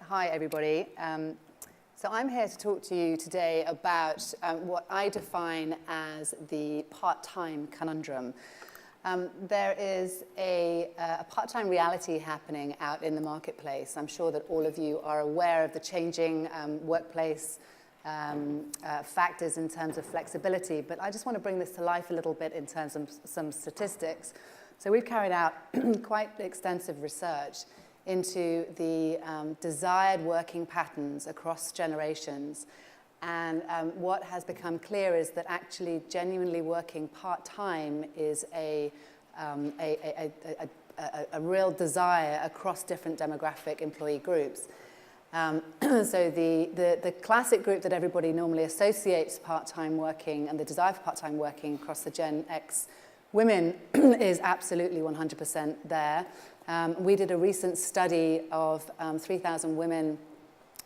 Hi, everybody. So I'm here to talk to you today about what I define as the part-time conundrum. There is a part-time reality happening out in the marketplace. I'm sure that all of you are aware of the changing workplace factors in terms of flexibility, but I just want to bring this to life a little bit in terms of some statistics. So we've carried out quite extensive research into the desired working patterns across generations. And what has become clear is that actually genuinely working part-time is a real desire across different demographic employee groups. So the classic group that everybody normally associates part-time working and the desire for part-time working across the Gen X women is absolutely 100% there. We did a recent study of 3,000 women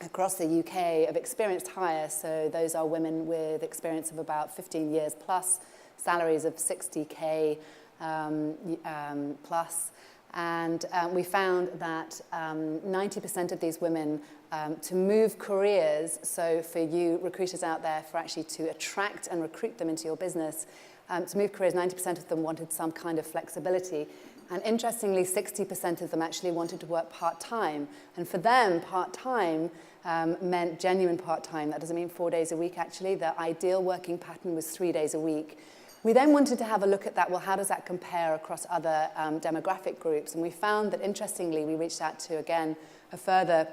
across the UK of experienced hire. So those are women with experience of about 15 years plus, salaries of 60K plus. And we found that 90% of these women to move careers, so for you recruiters out there, for actually to attract and recruit them into your business, to move careers, 90% of them wanted some kind of flexibility. And interestingly, 60% of them actually wanted to work part-time. And for them, part-time meant genuine part-time. That doesn't mean 4 days a week, actually. Their ideal working pattern was 3 days a week. We then wanted to have a look at that. Well, how does that compare across other demographic groups? And we found that, interestingly, we reached out to, again, a further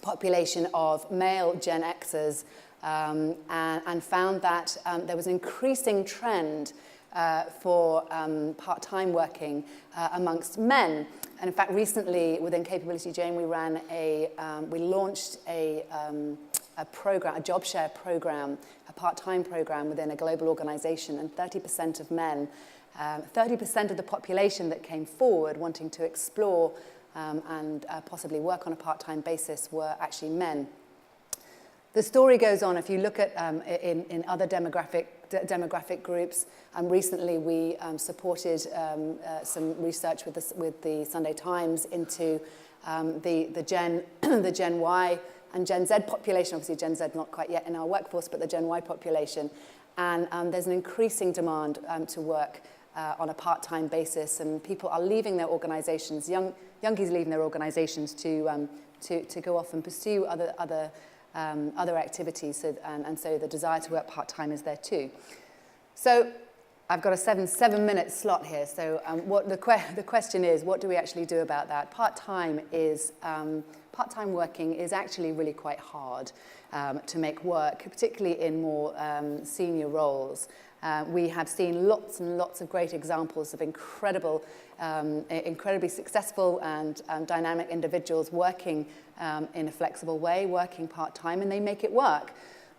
population of male Gen Xers and found that there was an increasing trend for part-time working amongst men. And in fact, recently within Capability Jane, we launched a program, a job share program, a part-time program within a global organization, and 30% of men, 30% of the population that came forward wanting to explore and possibly work on a part-time basis were actually men. The story goes on. If you look at in other demographic groups, recently we supported some research with the Sunday Times into the Gen Y and Gen Z population. Obviously, Gen Z not quite yet in our workforce, but the Gen Y population. And there's an increasing demand to work on a part-time basis, and people are leaving their organizations, youngies leaving their organizations to go off and pursue other activities, and so the desire to work part-time is there too. So I've got a seven-minute slot here. So what the question is, what do we actually do about that? Part-time working is actually really quite hard to make work, particularly in more senior roles. We have seen lots and lots of great examples of incredibly successful and dynamic individuals working in a flexible way, working part-time, and they make it work.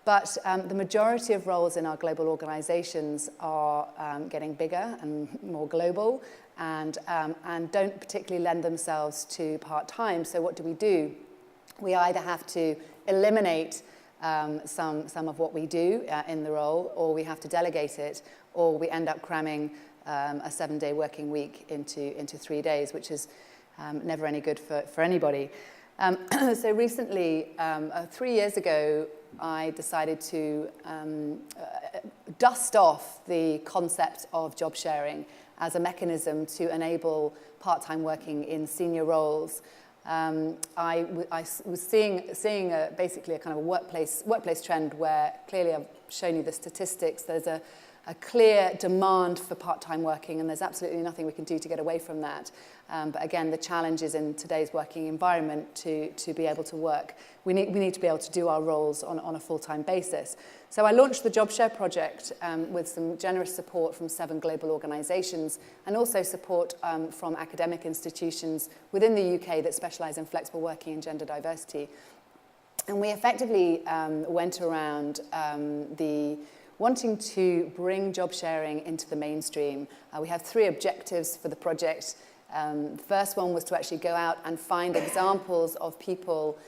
But the majority of roles in our global organizations are getting bigger and more global and don't particularly lend themselves to part-time. So what do? We either have to eliminate some of what we do in the role, or we have to delegate it, or we end up cramming a 7-day working week into 3 days, which is never any good for anybody. So recently, 3 years ago, I decided to dust off the concept of job sharing as a mechanism to enable part-time working in senior roles. I was seeing basically a kind of a workplace trend where clearly I've shown you the statistics. There's a clear demand for part-time working, and there's absolutely nothing we can do to get away from that. But again, the challenge is in today's working environment to be able to work. We need to be able to do our roles on a full-time basis. So I launched the Job Share project with some generous support from 7 global organizations, and also support from academic institutions within the UK that specialize in flexible working and gender diversity. And we effectively went around wanting to bring job sharing into the mainstream. We have 3 objectives for the project. The first one was to actually go out and find examples of people,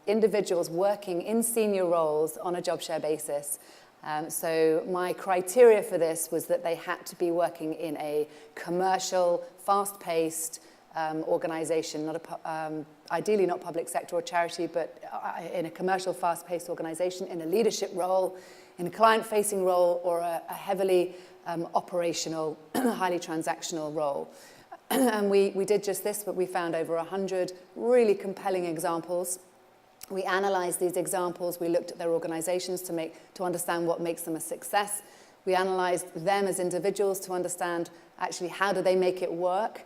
individuals working in senior roles on a job share basis. So my criteria for this was that they had to be working in a commercial, fast-paced, organization, ideally not public sector or charity, but in a commercial, fast-paced organization, in a leadership role, in a client-facing role, or a heavily operational, highly transactional role. And we did just this, but we found over 100 really compelling examples. We analyzed these examples. We looked at their organizations to understand what makes them a success. We analyzed them as individuals to understand actually how do they make it work.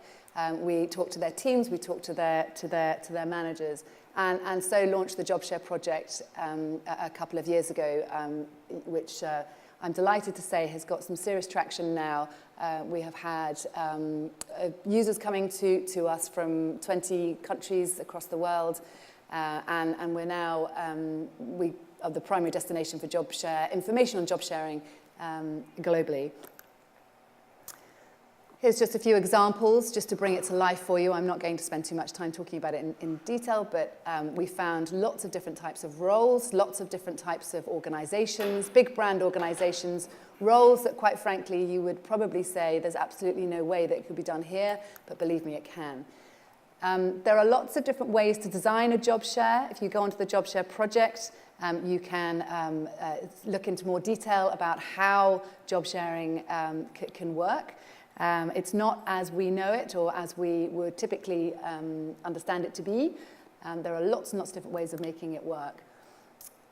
We talked to their teams. We talked to their managers, and so launched the JobShare project a couple of years ago, which I'm delighted to say has got some serious traction now. We have had users coming to us from 20 countries across the world, and we're now we are the primary destination for job share information on job sharing globally. Here's just a few examples, just to bring it to life for you. I'm not going to spend too much time talking about it in detail, but we found lots of different types of roles, lots of different types of organizations, big brand organizations, roles that, quite frankly, you would probably say there's absolutely no way that it could be done here, but believe me, it can. There are lots of different ways to design a job share. If you go onto the JobShare project, you can look into more detail about how job sharing can work. It's not as we know it or as we would typically understand it to be. There are lots and lots of different ways of making it work.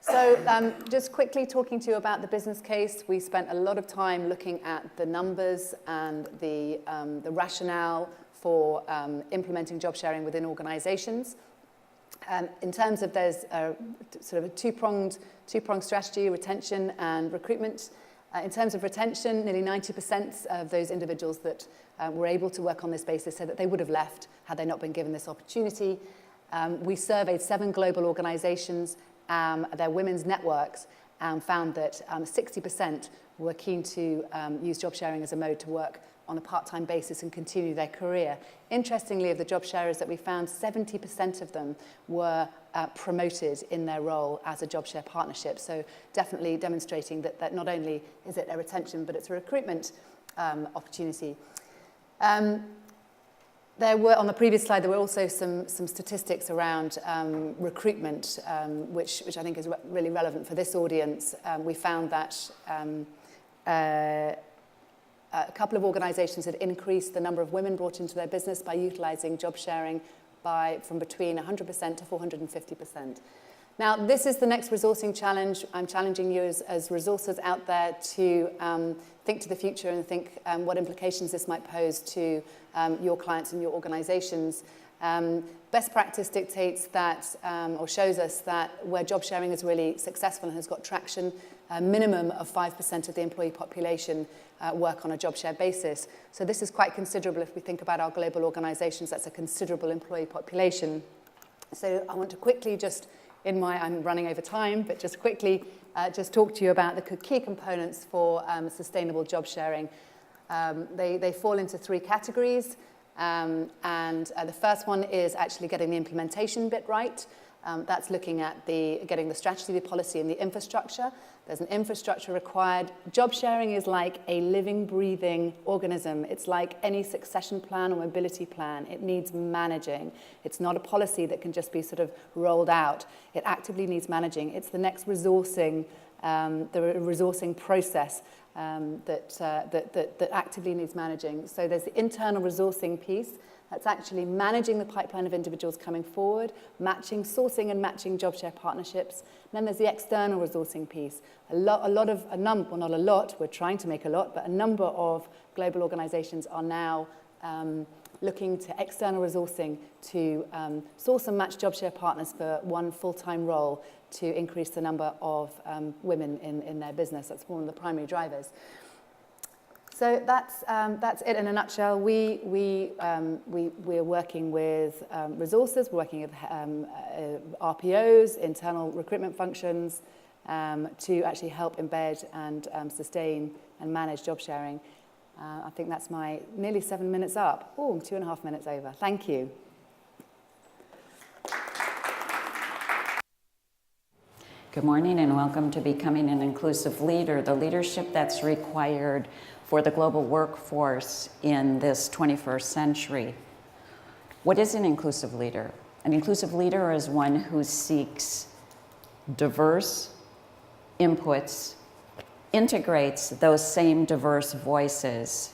So just quickly talking to you about the business case, we spent a lot of time looking at the numbers and the rationale for implementing job sharing within organizations. In terms of, there's sort of a two-pronged strategy, retention and recruitment. In terms of retention, nearly 90% of those individuals that were able to work on this basis said that they would have left had they not been given this opportunity. We surveyed 7 global organizations, their women's networks, and found that 60% were keen to use job sharing as a mode to work on a part-time basis and continue their career. Interestingly, of the job sharers that we found, 70% of them were promoted in their role as a job share partnership. So definitely demonstrating that not only is it a retention, but it's a recruitment opportunity. There were, on the previous slide, there were also some statistics around recruitment, which I think is really relevant for this audience. We found that a couple of organizations had increased the number of women brought into their business by utilizing job sharing from between 100% to 450%. Now, this is the next resourcing challenge. I'm challenging you as resources out there to think to the future and think what implications this might pose to your clients and your organizations. Best practice dictates that, or shows us that where job sharing is really successful and has got traction, a minimum of 5% of the employee population work on a job share basis. So this is quite considerable if we think about our global organizations. That's a considerable employee population. So I want to quickly just, I'm running over time, but just quickly just talk to you about the key components for sustainable job sharing. They fall into 3 categories. And the first one is actually getting the implementation bit right. That's looking at getting the strategy, the policy, and the infrastructure. There's an infrastructure required. Job sharing is like a living, breathing organism. It's like any succession plan or mobility plan. It needs managing. It's not a policy that can just be sort of rolled out. It actively needs managing. It's the next resourcing, the resourcing process that actively needs managing. So there's the internal resourcing piece. That's actually managing the pipeline of individuals coming forward, sourcing and matching job share partnerships. And then there's the external resourcing piece. Well, not a lot, we're trying to make a lot, but a number of global organizations are now looking to external resourcing to source and match job share partners for one full-time role to increase the number of women in their business. That's one of the primary drivers. So that's it in a nutshell. We're working with resources, we're working with RPOs, internal recruitment functions, to actually help embed and sustain and manage job sharing. I think that's my nearly 7 minutes up. Oh, I'm 2.5 minutes over. Thank you. Good morning and welcome to Becoming an Inclusive Leader, the leadership that's required for the global workforce in this 21st century. What is an inclusive leader? An inclusive leader is one who seeks diverse inputs, integrates those same diverse voices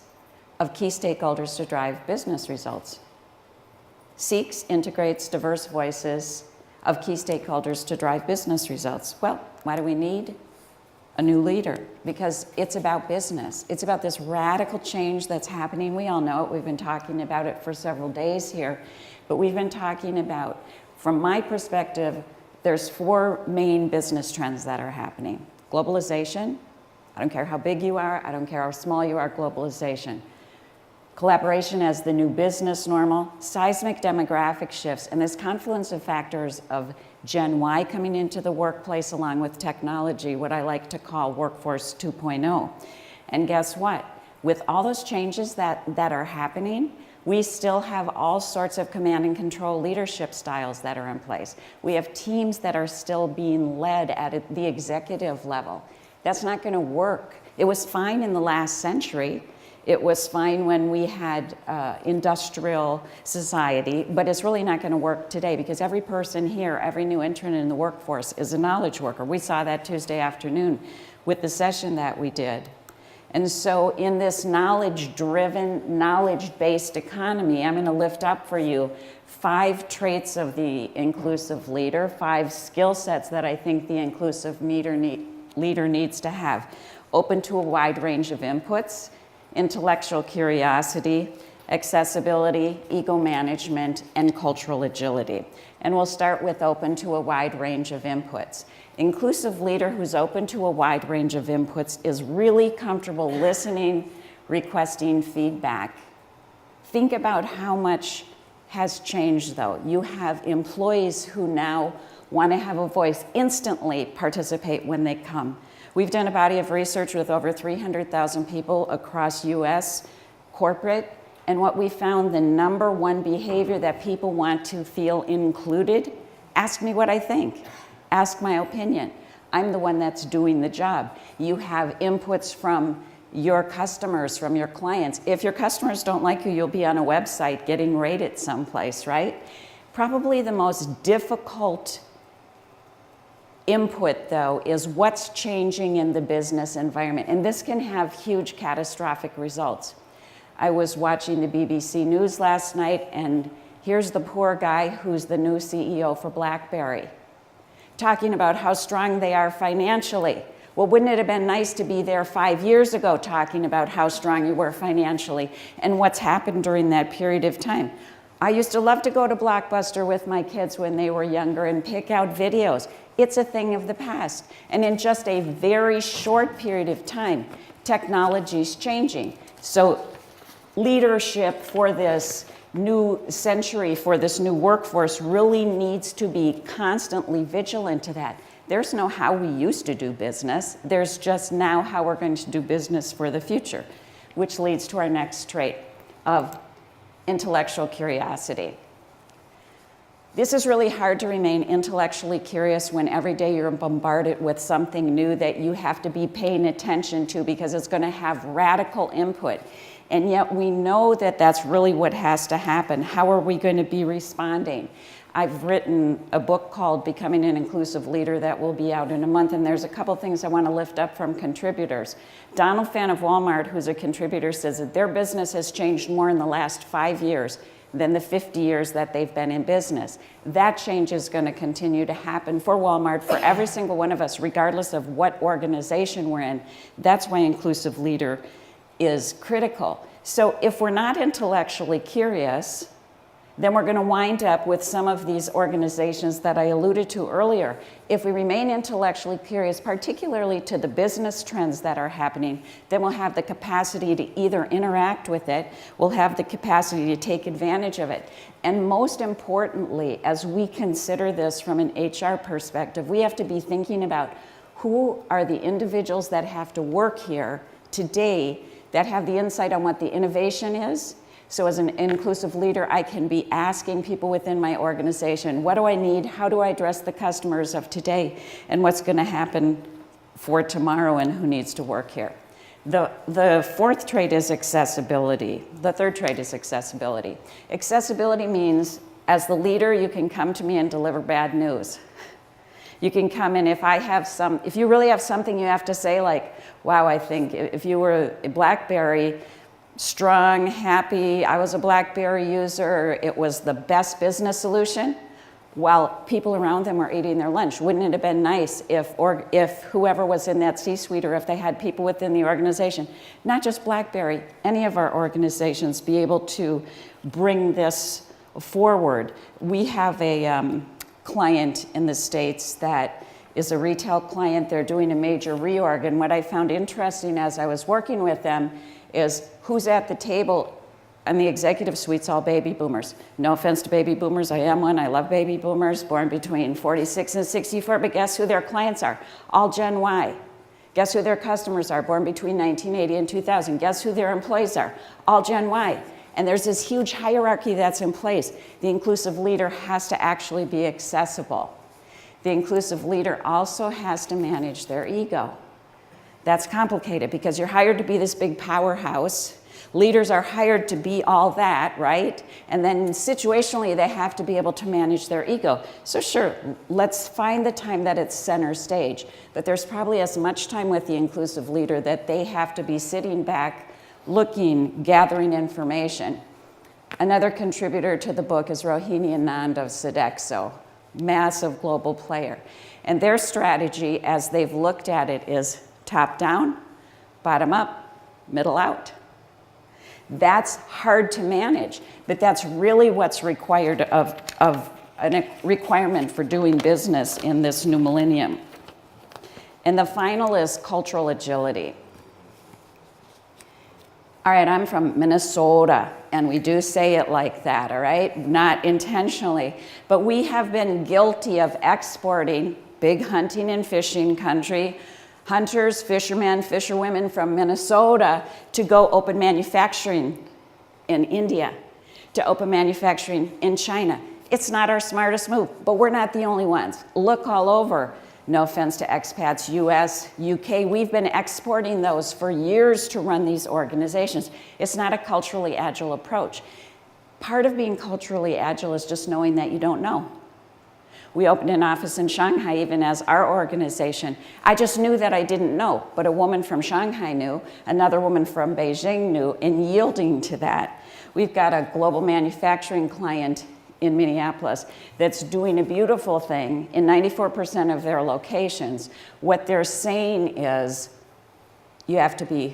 of key stakeholders to drive business results. Seeks, integrates diverse voices of key stakeholders to drive business results. Well, why do we need a new leader? Because it's about business. It's about this radical change that's happening. We all know it. We've been talking about it for several days here. But we've been talking about, from my perspective, there's 4 main business trends that are happening. Globalization. I don't care how big you are. I don't care how small you are. Globalization. Collaboration as the new business normal, seismic demographic shifts, and this confluence of factors of Gen Y coming into the workplace along with technology, what I like to call Workforce 2.0. And guess what? With all those changes that are happening, we still have all sorts of command and control leadership styles that are in place. We have teams that are still being led at the executive level. That's not going to work. It was fine in the last century. It was fine when we had industrial society, but it's really not going to work today because every person here, every new entrant in the workforce is a knowledge worker. We saw that Tuesday afternoon with the session that we did. And so in this knowledge-driven, knowledge-based economy, I'm going to lift up for you 5 traits of the inclusive leader, 5 skill sets that I think the inclusive leader needs to have. Open to a wide range of inputs, intellectual curiosity, accessibility, ego management, and cultural agility. And we'll start with open to a wide range of inputs. Inclusive leader who's open to a wide range of inputs is really comfortable listening, requesting feedback. Think about how much has changed though. You have employees who now want to have a voice, instantly participate when they come. We've done a body of research with over 300,000 people across US corporate, and what we found, the number 1 behavior that people want to feel included, ask me what I think, ask my opinion. I'm the one that's doing the job. You have inputs from your customers, from your clients. If your customers don't like you, you'll be on a website getting rated someplace, right? Probably the most difficult input, though, is what's changing in the business environment. And this can have huge catastrophic results. I was watching the BBC News last night, and here's the poor guy who's the new CEO for BlackBerry, talking about how strong they are financially. Well, wouldn't it have been nice to be there 5 years ago talking about how strong you were financially and what's happened during that period of time? I used to love to go to Blockbuster with my kids when they were younger and pick out videos. It's a thing of the past. And in just a very short period of time, technology's changing. So leadership for this new century, for this new workforce, really needs to be constantly vigilant to that. There's no how we used to do business. There's just now how we're going to do business for the future, which leads to our next trait of intellectual curiosity. This is really hard to remain intellectually curious when every day you're bombarded with something new that you have to be paying attention to because it's going to have radical input. And yet we know that that's really what has to happen. How are we going to be responding? I've written a book called Becoming an Inclusive Leader that will be out in a month, and there's a couple things I want to lift up from contributors. Donald Fan of Walmart, who's a contributor, says that their business has changed more in the last 5 years than the 50 years that they've been in business. That change is going to continue to happen for Walmart, for every single one of us, regardless of what organization we're in. That's why inclusive leader is critical. So if we're not intellectually curious, then we're going to wind up with some of these organizations that I alluded to earlier. If we remain intellectually curious, particularly to the business trends that are happening, then we'll have the capacity to either interact with it, we'll have the capacity to take advantage of it. And most importantly, as we consider this from an HR perspective, we have to be thinking about who are the individuals that have to work here today that have the insight on what the innovation is. So as an inclusive leader, I can be asking people within my organization, what do I need? How do I address the customers of today? And what's going to happen for tomorrow and who needs to work here? The fourth trait is accessibility. The third trait is accessibility. Accessibility means, as the leader, you can come to me and deliver bad news. You can come in if you really have something you have to say, like, wow, I think if you were a BlackBerry, strong, happy, I was a BlackBerry user, it was the best business solution, while people around them were eating their lunch. Wouldn't it have been nice if whoever was in that C-suite, or if they had people within the organization, not just BlackBerry, any of our organizations, be able to bring this forward? We have a client in the States that is a retail client. They're doing a major reorg, and what I found interesting as I was working with them is who's at the table. And the executive suite's all baby boomers. No offense to baby boomers, I am one. I love baby boomers, born between 46 and 64, but guess who their clients are? All Gen Y. Guess who their customers are? Born between 1980 and 2000. Guess who their employees are? All Gen Y. And there's this huge hierarchy that's in place. The inclusive leader has to actually be accessible. The inclusive leader also has to manage their ego. That's complicated because you're hired to be this big powerhouse. Leaders are hired to be all that, right? And then situationally, they have to be able to manage their ego. So sure, let's find the time that it's center stage. But there's probably as much time with the inclusive leader that they have to be sitting back, looking, gathering information. Another contributor to the book is Rohini Anand of Sodexo, massive global player. And their strategy, as they've looked at it, is top down, bottom up, middle out. That's hard to manage, but that's really what's required of a requirement for doing business in this new millennium. And the final is cultural agility. All right, I'm from Minnesota, and we do say it like that, all right? Not intentionally, but we have been guilty of exporting, big hunting and fishing country, hunters, fishermen, fisherwomen from Minnesota to go open manufacturing in India, to open manufacturing in China. It's not our smartest move, but we're not the only ones. Look all over. No offense to expats, US, UK, we've been exporting those for years to run these organizations. It's not a culturally agile approach. Part of being culturally agile is just knowing that you don't know. We opened an office in Shanghai even as our organization. I just knew that I didn't know, but a woman from Shanghai knew, another woman from Beijing knew, and yielding to that. We've got a global manufacturing client in Minneapolis that's doing a beautiful thing in 94% of their locations. What they're saying is you have to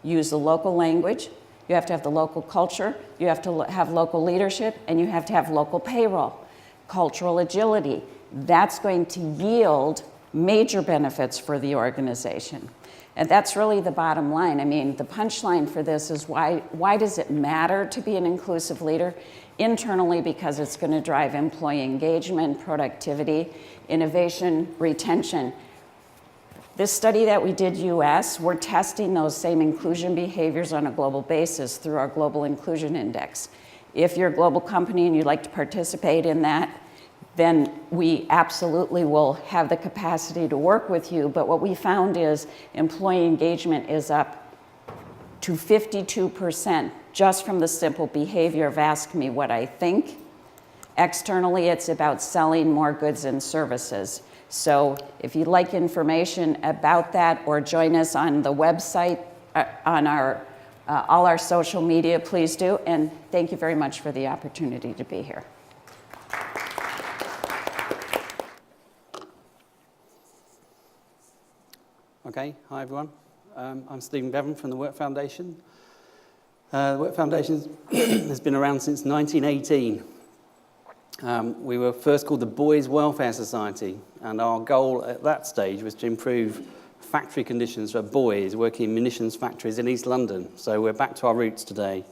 use the local language, you have to have the local culture, you have to have local leadership, and you have to have local payroll. Cultural agility, that's going to yield major benefits for the organization. And that's really the bottom line. I mean, the punchline for this is why does it matter to be an inclusive leader? Internally, because it's going to drive employee engagement, productivity, innovation, retention. This study that we did US, we're testing those same inclusion behaviors on a global basis through our Global Inclusion Index. If you're a global company and you'd like to participate in that, then we absolutely will have the capacity to work with you. But what we found is employee engagement is up to 52% just from the simple behavior of ask me what I think. Externally, it's about selling more goods and services. So if you'd like information about that, or join us on the website, on all our social media, please do. And thank you very much for the opportunity to be here. Okay, hi everyone. I'm Stephen Bevan from the Work Foundation. The Work Foundation has been around since 1918. We were first called the Boys Welfare Society, and our goal at that stage was to improve factory conditions for boys working in munitions factories in East London. So we're back to our roots today.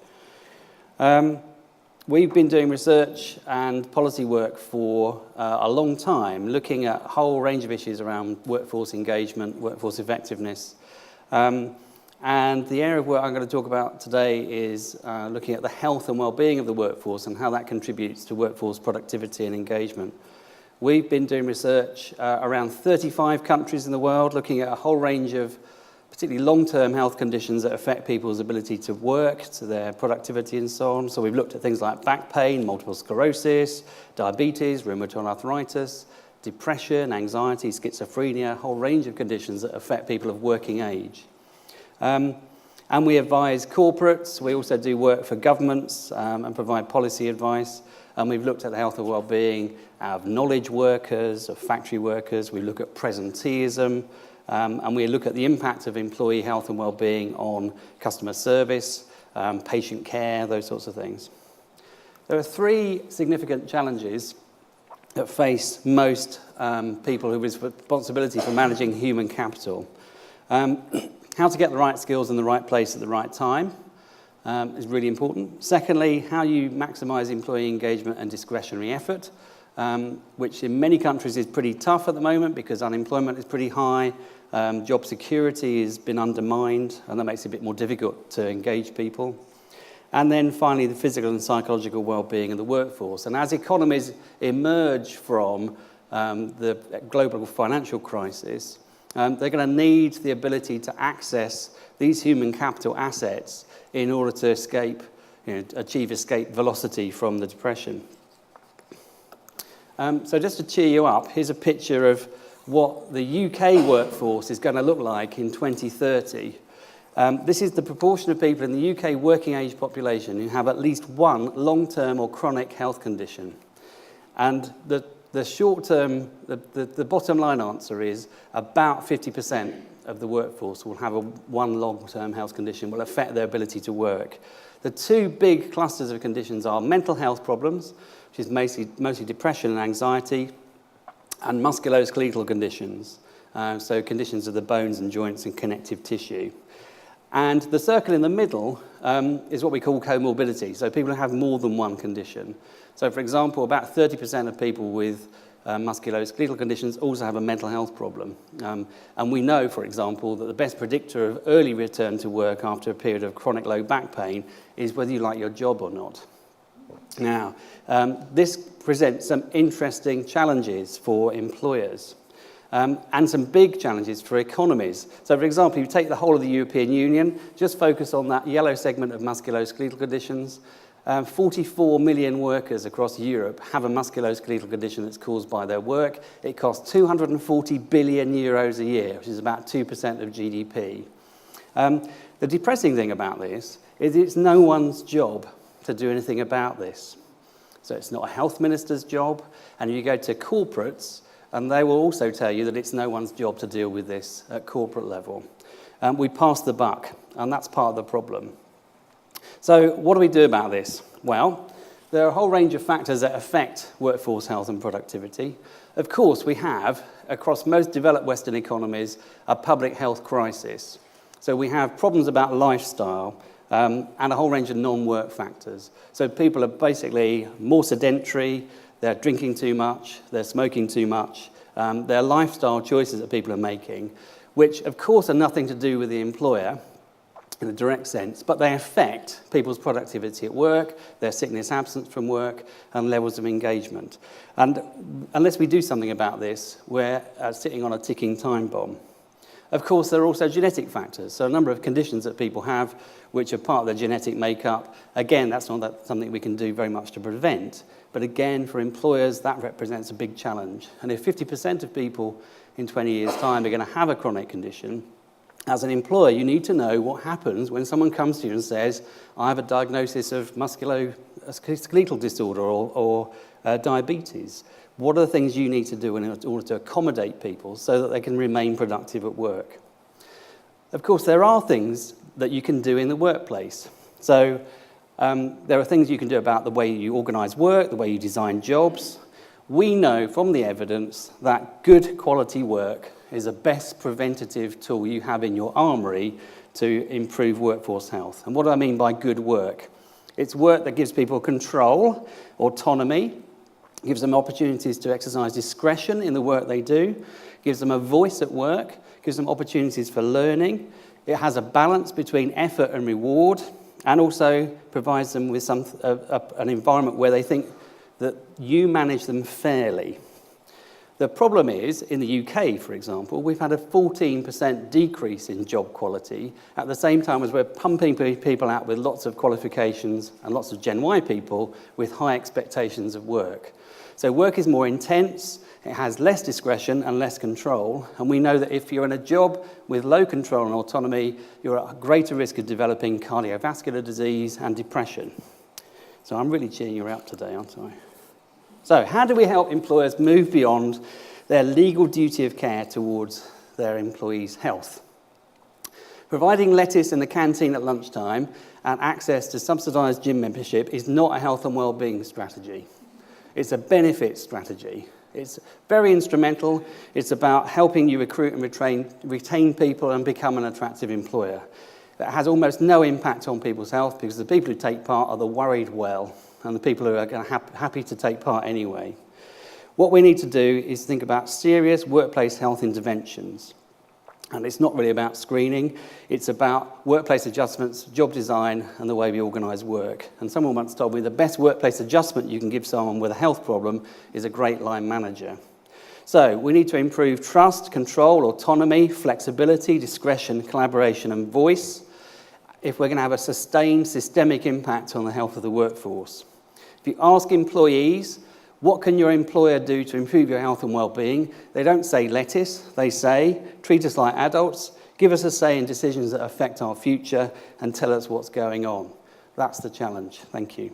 We've been doing research and policy work for a long time, looking at a whole range of issues around workforce engagement, workforce effectiveness. And the area of work I'm going to talk about today is looking at the health and well-being of the workforce and how that contributes to workforce productivity and engagement. We've been doing research around 35 countries in the world, looking at a whole range of particularly long-term health conditions that affect people's ability to work, to their productivity and so on. So we've looked at things like back pain, multiple sclerosis, diabetes, rheumatoid arthritis, depression, anxiety, schizophrenia, a whole range of conditions that affect people of working age. And we advise corporates. We also do work for governments and provide policy advice. And we've looked at the health and well-being of knowledge workers, of factory workers. We look at presenteeism. And we look at the impact of employee health and well-being on customer service, patient care, those sorts of things. There are three significant challenges that face most people who have responsibility for managing human capital. How to get the right skills in the right place at the right time is really important. Secondly, how you maximise employee engagement and discretionary effort, which in many countries is pretty tough at the moment because unemployment is pretty high. Job security has been undermined, and that makes it a bit more difficult to engage people. And then finally, the physical and psychological well-being of the workforce. And as economies emerge from the global financial crisis, they're going to need the ability to access these human capital assets in order to achieve escape velocity from the depression. So just to cheer you up, here's a picture of what the UK workforce is going to look like in 2030. This is the proportion of people in the UK working age population who have at least one long-term or chronic health condition. And the short-term, the bottom line answer is about 50% of the workforce will have one long-term health condition, will affect their ability to work. The two big clusters of conditions are mental health problems, which is mostly depression and anxiety, and musculoskeletal conditions, so conditions of the bones and joints and connective tissue. And the circle in the middle is what we call comorbidity, so people who have more than one condition. So, for example, about 30% of people with musculoskeletal conditions also have a mental health problem. And we know, for example, that the best predictor of early return to work after a period of chronic low back pain is whether you like your job or not. Now, this presents some interesting challenges for employers and some big challenges for economies. So, for example, you take the whole of the European Union, just focus on that yellow segment of musculoskeletal conditions. 44 million workers across Europe have a musculoskeletal condition that's caused by their work. It costs 240 billion euros a year, which is about 2% of GDP. The depressing thing about this is it's no one's job to do anything about this. So it's not a health minister's job, and you go to corporates, and they will also tell you that it's no one's job to deal with this at corporate level. We pass the buck, and that's part of the problem. So what do we do about this? Well, there are a whole range of factors that affect workforce health and productivity. Of course, we have, across most developed Western economies, a public health crisis. So we have problems about lifestyle, and a whole range of non-work factors. So people are basically more sedentary, they're drinking too much, they're smoking too much. They're lifestyle choices that people are making, which of course are nothing to do with the employer in a direct sense, but they affect people's productivity at work, their sickness absence from work, and levels of engagement. And unless we do something about this, we're sitting on a ticking time bomb. Of course, there are also genetic factors. So a number of conditions that people have, which are part of their genetic makeup. Again, that's not something we can do very much to prevent. But again, for employers, that represents a big challenge. And if 50% of people in 20 years' time are going to have a chronic condition, as an employer, you need to know what happens when someone comes to you and says, I have a diagnosis of musculoskeletal disorder or diabetes. What are the things you need to do in order to accommodate people so that they can remain productive at work? Of course, there are things that you can do in the workplace. So there are things you can do about the way you organise work, the way you design jobs. We know from the evidence that good quality work is the best preventative tool you have in your armoury to improve workforce health. And what do I mean by good work? It's work that gives people control, autonomy, gives them opportunities to exercise discretion in the work they do, gives them a voice at work, gives them opportunities for learning. It has a balance between effort and reward, and also provides them with an environment where they think that you manage them fairly. The problem is, in the UK, for example, we've had a 14% decrease in job quality at the same time as we're pumping people out with lots of qualifications and lots of Gen Y people with high expectations of work. So work is more intense, it has less discretion and less control, and we know that if you're in a job with low control and autonomy, you're at a greater risk of developing cardiovascular disease and depression. So I'm really cheering you up today, aren't I? So how do we help employers move beyond their legal duty of care towards their employees' health? Providing lettuce in the canteen at lunchtime and access to subsidised gym membership is not a health and well-being strategy. It's a benefit strategy. It's very instrumental. It's about helping you recruit and retain people and become an attractive employer. That has almost no impact on people's health because the people who take part are the worried well and the people who are happy to take part anyway. What we need to do is think about serious workplace health interventions. And it's not really about screening, it's about workplace adjustments, job design, and the way we organise work. And someone once told me the best workplace adjustment you can give someone with a health problem is a great line manager. So we need to improve trust, control, autonomy, flexibility, discretion, collaboration, and voice if we're going to have a sustained systemic impact on the health of the workforce. If you ask employees, what can your employer do to improve your health and well-being? They don't say lettuce, they say, treat us like adults, give us a say in decisions that affect our future, and tell us what's going on. That's the challenge. Thank you.